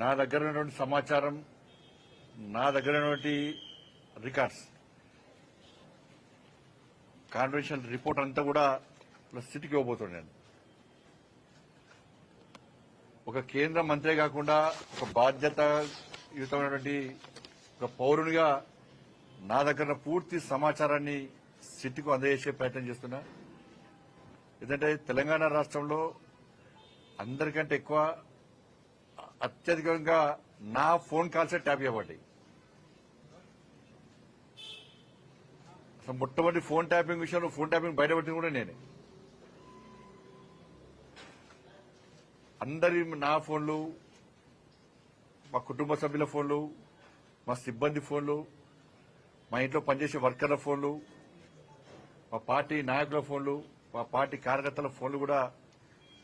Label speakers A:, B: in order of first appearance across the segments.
A: నా దగ్గర ఉన్నటువంటి సమాచారం, నా దగ్గర ఉన్నటువంటి రికార్డ్స్, కాన్ఫిడెన్షియల్ రిపోర్ట్ అంతా కూడా సిటీకి ఇవ్వబోతున్నాను నేను. ఒక కేంద్ర మంత్రే కాకుండా ఒక బాధ్యతాయుతమైనటువంటి ఒక పౌరునిగా నా దగ్గర పూర్తి సమాచారాన్ని సిటీకి అందజేసే ప్రయత్నం చేస్తున్నా. ఎందుకంటే తెలంగాణ రాష్ట్రంలో అందరికంటే ఎక్కువ అత్యధికంగా నా ఫోన్ కాల్సే ట్యాప్ చేయబడ్డాయి. అసలు మొట్టమొదటి ఫోన్ ట్యాపింగ్ విషయంలో ఫోన్ ట్యాపింగ్ బయటపెట్టింది కూడా నేనే. అందరి నా ఫోన్లు, మా కుటుంబ సభ్యుల ఫోన్లు, మా సిబ్బంది ఫోన్లు, మా ఇంట్లో పనిచేసే వర్కర్ల ఫోన్లు, మా పార్టీ నాయకుల ఫోన్లు, మా పార్టీ కార్యకర్తల ఫోన్లు కూడా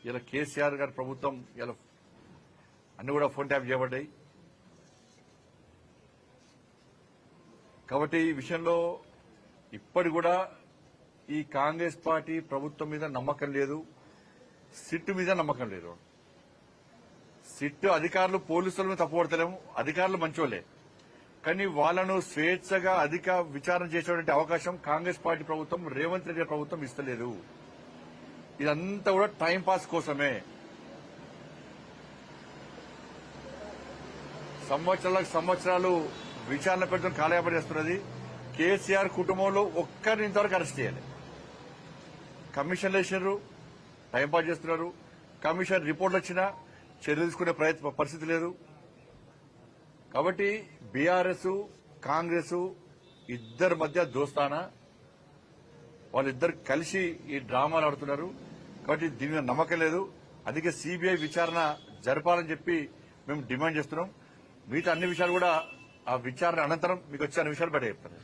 A: ఇలా కేసీఆర్ గారి ప్రభుత్వం ఇలా అన్ని కూడా ఫోన్ ట్యాప్ చేయబడ్డాయి. కాబట్టి ఈ విషయంలో ఇప్పటి కూడా ఈ కాంగ్రెస్ పార్టీ ప్రభుత్వం మీద నమ్మకం లేదు, సిట్టు మీద నమ్మకం లేదు. సిట్టు అధికారులు పోలీసుల మీద తప్పుపడతలేము, అధికారులు మంచోళ్లే, కానీ వాళ్లను స్వేచ్ఛగా అధిక విచారణ చేసేటువంటి అవకాశం కాంగ్రెస్ పార్టీ ప్రభుత్వం, రేవంత్ రెడ్డి ప్రభుత్వం ఇస్తలేదు. ఇదంతా కూడా టైం పాస్ కోసమే. సంవత్సరాలు విచారణ పెడుతున్న కాలయాపన చేస్తున్నది. కేసీఆర్ కుటుంబంలో ఒక్కరిని ఇంతవరకు అరెస్ట్ చేయాలి. కమిషన్లు వేసినారు, టైంపాస్ చేస్తున్నారు. కమిషన్ రిపోర్ట్లు వచ్చినా చర్యలు తీసుకునే పరిస్థితి లేదు. కాబట్టి బీఆర్ఎస్ కాంగ్రెస్ ఇద్దరి మధ్య దోస్తానా, వాళ్ళిద్దరు కలిసి ఈ డ్రామాలు ఆడుతున్నారు. కాబట్టి దీని మీద నమ్మకం లేదు. అందుకే సీబీఐ విచారణ జరపాలని చెప్పి మేము డిమాండ్ చేస్తున్నాం. మిగతా అన్ని విషయాలు కూడా ఆ విచారణ అనంతరం మీకు వచ్చే అన్ని విషయాలు బయట చెప్తాను.